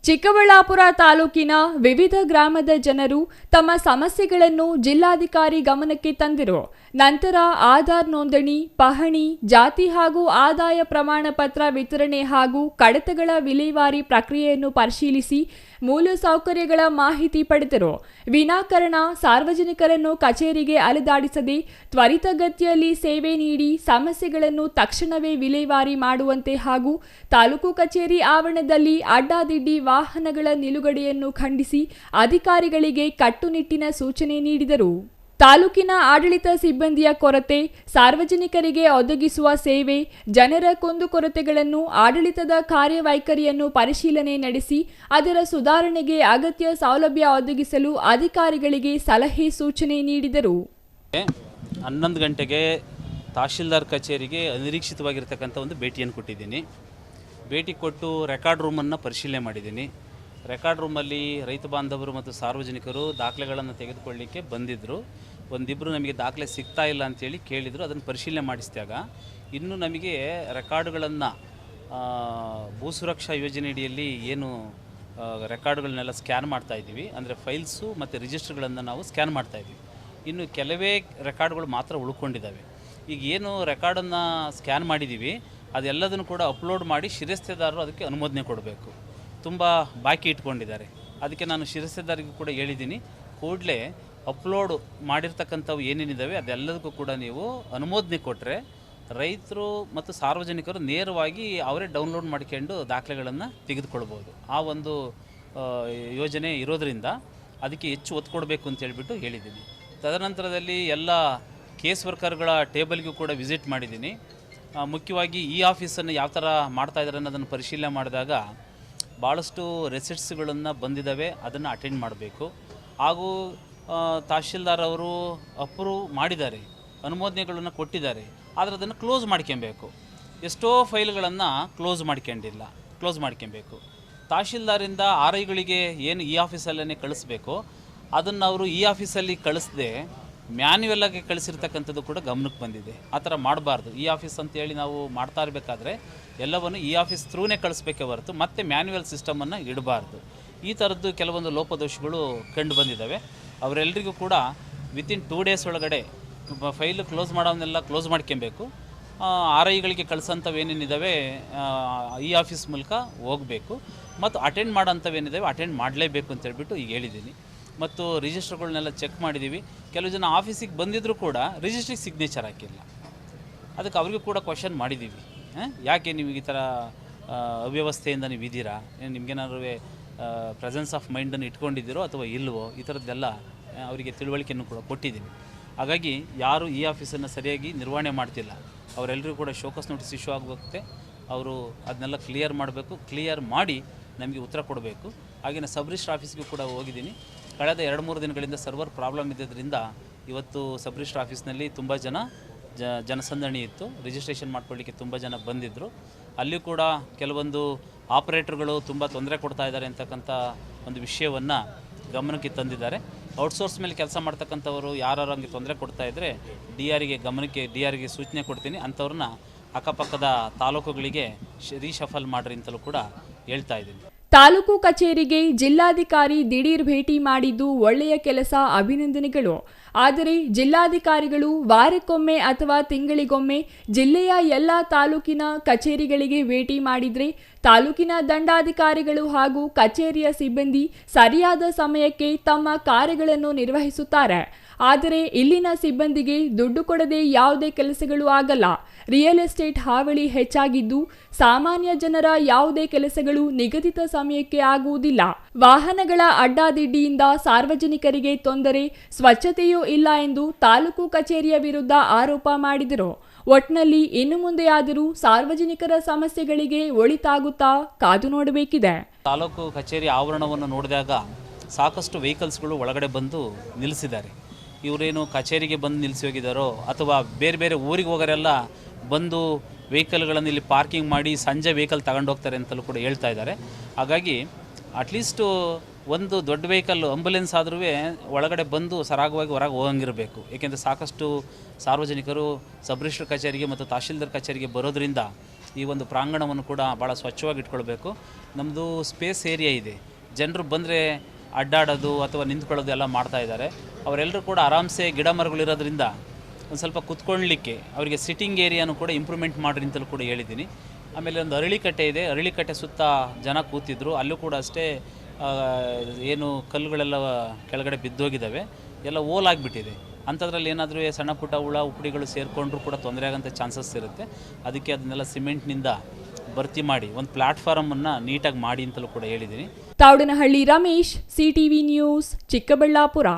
ಚಿಕ್ಕಬಳ್ಳಾಪುರ ತಾಲೂಕಿನ ವಿವಿಧ ಗ್ರಾಮದ ಜನರು ತಮ್ಮ ಸಮಸ್ಯೆಗಳನ್ನು ಜಿಲ್ಲಾಧಿಕಾರಿ ಗಮನಕ್ಕೆ ತಂದಿರು. ನಂತರ ಆಧಾರ್ ನೋಂದಣಿ, ಪಹಣಿ, ಜಾತಿ ಹಾಗೂ ಆದಾಯ ಪ್ರಮಾಣ ಪತ್ರ ವಿತರಣೆ ಹಾಗೂ ಕಡತಗಳ ವಿಲೇವಾರಿ ಪ್ರಕ್ರಿಯೆಯನ್ನು ಪರಿಶೀಲಿಸಿ ಮೂಲಸೌಕರ್ಯಗಳ ಮಾಹಿತಿ ಪಡೆದರು. ವಿನಾಕಾರಣ ಸಾರ್ವಜನಿಕರನ್ನು ಕಚೇರಿಗೆ ಅಲೆದಾಡಿಸದೆ ತ್ವರಿತಗತಿಯಲ್ಲಿ ಸೇವೆ ನೀಡಿ ಸಮಸ್ಯೆಗಳನ್ನು ತಕ್ಷಣವೇ ವಿಲೇವಾರಿ ಮಾಡುವಂತೆ ಹಾಗೂ ತಾಲೂಕು ಕಚೇರಿ ಆವರಣದಲ್ಲಿ ಅಡ್ಡಾದಿಡ್ಡಿ ವಾಹನಗಳ ನಿಲುಗಡೆಯನ್ನು ಖಂಡಿಸಿ ಅಧಿಕಾರಿಗಳಿಗೆ ಕಟ್ಟುನಿಟ್ಟಿನ ಸೂಚನೆ ನೀಡಿದರು. ತಾಲೂಕಿನ ಆಡಳಿತ ಸಿಬ್ಬಂದಿಯ ಕೊರತೆ, ಸಾರ್ವಜನಿಕರಿಗೆ ಒದಗಿಸುವ ಸೇವೆ, ಜನರ ಕುಂದುಕೊರತೆಗಳನ್ನು, ಆಡಳಿತದ ಕಾರ್ಯವೈಖರಿಯನ್ನು ಪರಿಶೀಲನೆ ನಡೆಸಿ ಅದರ ಸುಧಾರಣೆಗೆ ಅಗತ್ಯ ಸೌಲಭ್ಯ ಒದಗಿಸಲು ಅಧಿಕಾರಿಗಳಿಗೆ ಸಲಹೆ ಸೂಚನೆ ನೀಡಿದರು. 11 ಗಂಟೆಗೆ ತಹಶೀಲ್ದಾರ್ ಕಚೇರಿಗೆ ಅನಿರೀಕ್ಷಿತವಾಗಿರ್ತಕ್ಕಂಥ ಒಂದು ಭೇಟಿಯನ್ನು ಕೊಟ್ಟಿದ್ದೀನಿ. ಭೇಟಿ ಕೊಟ್ಟು ರೆಕಾರ್ಡ್ ರೂಮನ್ನು ಪರಿಶೀಲನೆ ಮಾಡಿದ್ದೀನಿ. ರೆಕಾರ್ಡ್ ರೂಮಲ್ಲಿ ರೈತ ಬಾಂಧವರು ಮತ್ತು ಸಾರ್ವಜನಿಕರು ದಾಖಲೆಗಳನ್ನು ತೆಗೆದುಕೊಳ್ಳಲಿಕ್ಕೆ ಬಂದಿದ್ದರು. ಒಂದಿಬ್ಬರು ನಮಗೆ ದಾಖಲೆ ಸಿಗ್ತಾ ಇಲ್ಲ ಅಂತೇಳಿ ಕೇಳಿದರು. ಅದನ್ನು ಪರಿಶೀಲನೆ ಮಾಡಿಸಿದಾಗ ಇನ್ನೂ ನಮಗೆ ರೆಕಾರ್ಡ್ಗಳನ್ನು ಭೂ ಸುರಕ್ಷಾ ಯೋಜನೆಯಡಿಯಲ್ಲಿ ಏನು ರೆಕಾರ್ಡ್ಗಳನ್ನೆಲ್ಲ ಸ್ಕ್ಯಾನ್ ಮಾಡ್ತಾಯಿದ್ದೀವಿ, ಅಂದರೆ ಫೈಲ್ಸು ಮತ್ತು ರಿಜಿಸ್ಟರ್ಗಳನ್ನು ನಾವು ಸ್ಕ್ಯಾನ್ ಮಾಡ್ತಾಯಿದ್ದೀವಿ. ಇನ್ನು ಕೆಲವೇ ರೆಕಾರ್ಡ್ಗಳು ಮಾತ್ರ ಉಳ್ಕೊಂಡಿದ್ದಾವೆ. ಈಗ ಏನು ರೆಕಾರ್ಡನ್ನು ಸ್ಕ್ಯಾನ್ ಮಾಡಿದ್ದೀವಿ ಅದೆಲ್ಲದನ್ನು ಕೂಡ ಅಪ್ಲೋಡ್ ಮಾಡಿ ಶಿರಸ್ತೇದಾರರು ಅದಕ್ಕೆ ಅನುಮೋದನೆ ಕೊಡಬೇಕು. ತುಂಬ ಬಾಕಿ ಇಟ್ಕೊಂಡಿದ್ದಾರೆ. ಅದಕ್ಕೆ ನಾನು ಶಿರಸ್ತೇದಾರರಿಗೂ ಕೂಡ ಹೇಳಿದ್ದೀನಿ, ಕೂಡಲೇ ಅಪ್ಲೋಡ್ ಮಾಡಿರ್ತಕ್ಕಂಥವು ಏನೇನಿದ್ದಾವೆ ಅದೆಲ್ಲದಕ್ಕೂ ಕೂಡ ನೀವು ಅನುಮೋದನೆ ಕೊಟ್ಟರೆ ರೈತರು ಮತ್ತು ಸಾರ್ವಜನಿಕರು ನೇರವಾಗಿ ಅವರೇ ಡೌನ್ಲೋಡ್ ಮಾಡ್ಕೊಂಡು ದಾಖಲೆಗಳನ್ನು ತೆಗೆದುಕೊಳ್ಬೋದು. ಆ ಒಂದು ಯೋಜನೆ ಇರೋದರಿಂದ ಅದಕ್ಕೆ ಹೆಚ್ಚು ಒತ್ತು ಕೊಡಬೇಕು ಅಂತ ಹೇಳಿದ್ದೀನಿ. ತದನಂತರದಲ್ಲಿ ಎಲ್ಲ ಕೇಸ್ ವರ್ಕರ್ಗಳ ಟೇಬಲ್ಗೂ ಕೂಡ ವಿಸಿಟ್ ಮಾಡಿದ್ದೀನಿ. ಮುಖ್ಯವಾಗಿ ಈ ಆಫೀಸನ್ನು ಯಾವ ಥರ ಮಾಡ್ತಾಯಿದ್ದಾರೆ ಅನ್ನೋದನ್ನು ಪರಿಶೀಲನೆ ಮಾಡಿದಾಗ ಭಾಳಷ್ಟು ರೆಸಿಟ್ಸ್ಗಳನ್ನು ಬಂದಿದ್ದಾವೆ, ಅದನ್ನು ಅಟೆಂಡ್ ಮಾಡಬೇಕು. ಹಾಗೂ ತಹಶೀಲ್ದಾರ್ ಅವರು ಅಪ್ರೂವ್ ಮಾಡಿದ್ದಾರೆ, ಅನುಮೋದನೆಗಳನ್ನು ಕೊಟ್ಟಿದ್ದಾರೆ, ಆದರೆ ಅದನ್ನು ಕ್ಲೋಸ್ ಮಾಡ್ಕೊಬೇಕು. ಎಷ್ಟೋ ಫೈಲ್ಗಳನ್ನು ಕ್ಲೋಸ್ ಮಾಡ್ಕೊಬೇಕು. ತಹಶೀಲ್ದಾರಿಂದ RIಗಳಿಗೆ ಏನು ಈ ಆಫೀಸಲ್ಲೇ ಕಳಿಸ್ಬೇಕು ಅದನ್ನು ಅವರು ಈ ಆಫೀಸಲ್ಲಿ ಕಳಿಸದೆ ಮ್ಯಾನ್ಯುವಲ್ಲಾಗಿ ಕಳಿಸಿರ್ತಕ್ಕಂಥದ್ದು ಕೂಡ ಗಮನಕ್ಕೆ ಬಂದಿದೆ. ಆ ಥರ ಮಾಡಬಾರ್ದು. ಈ ಆಫೀಸ್ ಅಂತೇಳಿ ನಾವು ಮಾಡ್ತಾ ಇರಬೇಕಾದ್ರೆ ಎಲ್ಲವನ್ನು ಈ ಆಫೀಸ್ ಥ್ರೂನೇ ಕಳಿಸ್ಬೇಕೇ ಹೊರತು ಮತ್ತೆ ಮ್ಯಾನ್ಯುವಲ್ ಸಿಸ್ಟಮನ್ನು ಇಡಬಾರ್ದು. ಈ ಥರದ್ದು ಕೆಲವೊಂದು ಲೋಪದೋಷಗಳು ಕಂಡು ಬಂದಿದ್ದಾವೆ. ಅವರೆಲ್ಲರಿಗೂ ಕೂಡ ವಿತಿನ್ 2 ಡೇಸ್ ಒಳಗಡೆ ಫೈಲ್ ಕ್ಲೋಸ್ ಮಾಡೋವನ್ನೆಲ್ಲ ಕ್ಲೋಸ್ ಮಾಡ್ಕೊಬೇಕು. RIಗಳಿಗೆ ಕಳಿಸೋಂಥವೇನೇನಿದ್ದಾವೆ ಈ ಆಫೀಸ್ ಮೂಲಕ ಹೋಗಬೇಕು ಮತ್ತು ಅಟೆಂಡ್ ಮಾಡೋಂಥವೇನಿದ್ದಾವೆ ಅಟೆಂಡ್ ಮಾಡಲೇಬೇಕು ಅಂತೇಳ್ಬಿಟ್ಟು ಈಗ ಹೇಳಿದ್ದೀನಿ. ಮತ್ತು ರಿಜಿಸ್ಟರ್ಗಳನ್ನೆಲ್ಲ ಚೆಕ್ ಮಾಡಿದ್ದೀವಿ. ಕೆಲವು ಜನ ಆಫೀಸಿಗೆ ಬಂದಿದ್ದರೂ ಕೂಡ ರಿಜಿಸ್ಟ್ರಿಗೆ ಸಿಗ್ನೇಚರ್ ಹಾಕಿಲ್ಲ. ಅದಕ್ಕೆ ಅವ್ರಿಗೂ ಕೂಡ ಕ್ವಶನ್ ಮಾಡಿದ್ದೀವಿ, ಯಾಕೆ ನೀವು ಈ ಥರ ಅವ್ಯವಸ್ಥೆಯಿಂದ ನೀವು ಇದ್ದೀರಾ, ನಿಮಗೇನಾದ್ರು ಪ್ರೆಸೆನ್ಸ್ ಆಫ್ ಮೈಂಡನ್ನು ಇಟ್ಕೊಂಡಿದ್ದೀರೋ ಅಥವಾ ಇಲ್ವೋ, ಈ ಥರದ್ದೆಲ್ಲ ಅವರಿಗೆ ತಿಳುವಳಿಕೆಯನ್ನು ಕೂಡ ಕೊಟ್ಟಿದ್ದೀನಿ. ಹಾಗಾಗಿ ಯಾರು ಈ ಆಫೀಸನ್ನು ಸರಿಯಾಗಿ ನಿರ್ವಹಣೆ ಮಾಡ್ತಿಲ್ಲ ಅವರೆಲ್ಲರಿಗೂ ಕೂಡ ಶೋಕಸ್ ನೋಟಿಸ್ ಇಶ್ಯೂ ಆಗುತ್ತೆ. ಅವರು ಅದನ್ನೆಲ್ಲ ಕ್ಲಿಯರ್ ಮಾಡಬೇಕು. ಕ್ಲಿಯರ್ ಮಾಡಿ ನಮಗೆ ಉತ್ತರ ಕೊಡಬೇಕು. ಹಾಗೆಯೇ ಸಬ್ ರಿಜಿಸ್ಟ್ರ್ ಆಫೀಸ್ಗೂ ಕೂಡ ಹೋಗಿದ್ದೀನಿ. ಕಳೆದ 2-3 ದಿನಗಳಿಂದ ಸರ್ವರ್ ಪ್ರಾಬ್ಲಮ್ ಇದ್ದಿದ್ದರಿಂದ ಇವತ್ತು ಸಬ್ ರಿಜಿಸ್ಟ್ರ್ ಆಫೀಸ್ನಲ್ಲಿ ತುಂಬ ಜನಸಂದಣಿ ಇತ್ತು. ರಿಜಿಸ್ಟ್ರೇಷನ್ ಮಾಡ್ಕೊಳ್ಳಿಕ್ಕೆ ತುಂಬ ಜನ ಬಂದಿದ್ದರು. ಅಲ್ಲಿಯೂ ಕೂಡ ಕೆಲವೊಂದು ಆಪರೇಟರ್ಗಳು ತುಂಬ ತೊಂದರೆ ಕೊಡ್ತಾ ಇದ್ದಾರೆ ಅಂತಕ್ಕಂಥ ಒಂದು ವಿಷಯವನ್ನು ಗಮನಕ್ಕೆ ತಂದಿದ್ದಾರೆ. ಔಟ್ಸೋರ್ಸ್ ಮೇಲೆ ಕೆಲಸ ಮಾಡ್ತಕ್ಕಂಥವರು ಯಾರು ಹಂಗೆ ತೊಂದರೆ ಕೊಡ್ತಾ ಇದ್ದರೆ ಡಿ ಆರ್ಗೆ ಸೂಚನೆ ಕೊಡ್ತೀನಿ. ಅಂಥವ್ರನ್ನ ಅಕ್ಕಪಕ್ಕದ ತಾಲೂಕುಗಳಿಗೆ ರೀಶಫಲ್ ಮಾಡ್ರಿ ಅಂತಲೂ ಕೂಡ ಹೇಳ್ತಾ ಇದ್ದೀನಿ. ತಾಲೂಕು ಕಚೇರಿಗೆ ಜಿಲ್ಲಾಧಿಕಾರಿ ದಿಢೀರ್ ಭೇಟಿ ಮಾಡಿದ್ದು ಒಳ್ಳೆಯ ಕೆಲಸ, ಅಭಿನಂದನೆಗಳು. ಆದರೆ ಜಿಲ್ಲಾಧಿಕಾರಿಗಳು ವಾರಕ್ಕೊಮ್ಮೆ ಅಥವಾ ತಿಂಗಳಿಗೊಮ್ಮೆ ಜಿಲ್ಲೆಯ ಎಲ್ಲ ತಾಲೂಕಿನ ಕಚೇರಿಗಳಿಗೆ ಭೇಟಿ ಮಾಡಿದರೆ ತಾಲೂಕಿನ ದಂಡಾಧಿಕಾರಿಗಳು ಹಾಗೂ ಕಚೇರಿಯ ಸಿಬ್ಬಂದಿ ಸರಿಯಾದ ಸಮಯಕ್ಕೆ ತಮ್ಮ ಕಾರ್ಯಗಳನ್ನು ನಿರ್ವಹಿಸುತ್ತಾರೆ. ಆದರೆ ಇಲ್ಲಿನ ಸಿಬ್ಬಂದಿಗೆ ದುಡ್ಡು ಕೊಡದೆ ಯಾವುದೇ ಕೆಲಸಗಳು ಆಗಲ್ಲ. ರಿಯಲ್ ಎಸ್ಟೇಟ್ ಹಾವಳಿ ಹೆಚ್ಚಾಗಿದ್ದು ಸಾಮಾನ್ಯ ಜನರ ಯಾವುದೇ ಕೆಲಸಗಳು ನಿಗದಿತ ಸಮಯಕ್ಕೆ ಆಗುವುದಿಲ್ಲ. ವಾಹನಗಳ ಅಡ್ಡಾದಿಡ್ಡಿಯಿಂದ ಸಾರ್ವಜನಿಕರಿಗೆ ತೊಂದರೆ, ಸ್ವಚ್ಛತೆಯೂ ಇಲ್ಲ ಎಂದು ತಾಲೂಕು ಕಚೇರಿಯ ವಿರುದ್ಧ ಆರೋಪ ಮಾಡಿದರು. ಒಟ್ನಲ್ಲಿ ಇನ್ನು ಮುಂದೆಯಾದರೂ ಸಾರ್ವಜನಿಕರ ಸಮಸ್ಯೆಗಳಿಗೆ ಒಳಿತಾಗುತ್ತಾ ಕಾದು ನೋಡಬೇಕಿದೆ. ತಾಲೂಕು ಕಚೇರಿ ಆವರಣವನ್ನು ನೋಡಿದಾಗ ಸಾಕಷ್ಟು ವೆಹಿಕಲ್ಸ್ಗಳು ಒಳಗಡೆ ಬಂದು ನಿಲ್ಲಿಸಿದ್ದಾರೆ. ಇವರೇನು ಕಚೇರಿಗೆ ಬಂದು ನಿಲ್ಲಿಸಿ ಹೋಗಿದ್ದಾರೋ ಅಥವಾ ಬೇರೆ ಬೇರೆ ಊರಿಗೆ ಹೋಗೋರೆಲ್ಲ ಬಂದು ವೆಹಿಕಲ್ಗಳನ್ನು ಇಲ್ಲಿ ಪಾರ್ಕಿಂಗ್ ಮಾಡಿ ಸಂಜೆ ವೆಹಿಕಲ್ ತಗೊಂಡು ಹೋಗ್ತಾರೆ ಅಂತಲೂ ಕೂಡ ಹೇಳ್ತಾ ಇದ್ದಾರೆ. ಹಾಗಾಗಿ ಅಟ್ಲೀಸ್ಟು ಒಂದು ದೊಡ್ಡ ವೆಹಿಕಲ್ ಆಂಬುಲೆನ್ಸ್ ಆದ್ರೂ ಒಳಗಡೆ ಬಂದು ಸರಾಗವಾಗಿ ಹೊರಗೆ ಹೋಗಂಗಿರಬೇಕು. ಏಕೆಂದರೆ ಸಾಕಷ್ಟು ಸಾರ್ವಜನಿಕರು ಸಬ್ ರಿಜಿಸ್ಟ್ರ್ ಕಚೇರಿಗೆ ಮತ್ತು ತಹಶೀಲ್ದಾರ್ ಕಚೇರಿಗೆ ಬರೋದ್ರಿಂದ ಈ ಒಂದು ಪ್ರಾಂಗಣವನ್ನು ಕೂಡ ಭಾಳ ಸ್ವಚ್ಛವಾಗಿ ಇಟ್ಕೊಳ್ಬೇಕು. ನಮ್ಮದು ಸ್ಪೇಸ್ ಏರಿಯಾ ಇದೆ, ಜನರು ಬಂದರೆ ಅಡ್ಡಾಡೋದು ಅಥವಾ ನಿಂತ್ಕೊಳ್ಳೋದು ಎಲ್ಲ ಮಾಡ್ತಾ ಇದ್ದಾರೆ. ಅವರೆಲ್ಲರೂ ಕೂಡ ಆರಾಮ್ಸೆ ಗಿಡ ಮರಗಳಿರೋದ್ರಿಂದ ಒಂದು ಸ್ವಲ್ಪ ಕುತ್ಕೊಳ್ಳಲಿಕ್ಕೆ ಅವರಿಗೆ ಸಿಟ್ಟಿಂಗ್ ಏರಿಯಾನು ಕೂಡ ಇಂಪ್ರೂವ್ಮೆಂಟ್ ಮಾಡಿರಿ ಅಂತಲೂ ಕೂಡ ಹೇಳಿದ್ದೀನಿ. ಆಮೇಲೆ ಒಂದು ಅರಳಿಕಟ್ಟೆ ಇದೆ, ಅರಳಿಕಟ್ಟೆ ಸುತ್ತ ಜನ ಕೂತಿದ್ರು, ಅಲ್ಲೂ ಕೂಡ ಅಷ್ಟೇ ಏನು ಕಲ್ಲುಗಳೆಲ್ಲ ಕೆಳಗಡೆ ಬಿದ್ದೋಗಿದ್ದಾವೆ, ಎಲ್ಲ ಓಲಾಗಿಬಿಟ್ಟಿದೆ. ಅಂಥದ್ರಲ್ಲಿ ಏನಾದರೂ ಸಣ್ಣ ಪುಟ್ಟ ಹುಳ ಉಪ್ಪಡಿಗಳು ಸೇರಿಕೊಂಡ್ರೂ ಕೂಡ ತೊಂದರೆ ಆಗೋಂಥ ಚಾನ್ಸಸ್ ಇರುತ್ತೆ. ಅದಕ್ಕೆ ಅದನ್ನೆಲ್ಲ ಸಿಮೆಂಟ್ನಿಂದ ಭರ್ತಿ ಮಾಡಿ ಒಂದು ಪ್ಲ್ಯಾಟ್ಫಾರ್ಮನ್ನು ನೀಟಾಗಿ ಮಾಡಿ ಅಂತಲೂ ಕೂಡ ಹೇಳಿದ್ದೀನಿ. ತಾವಡನಹಳ್ಳಿ ರಮೇಶ್, CTV ನ್ಯೂಸ್, ಚಿಕ್ಕಬಳ್ಳಾಪುರ.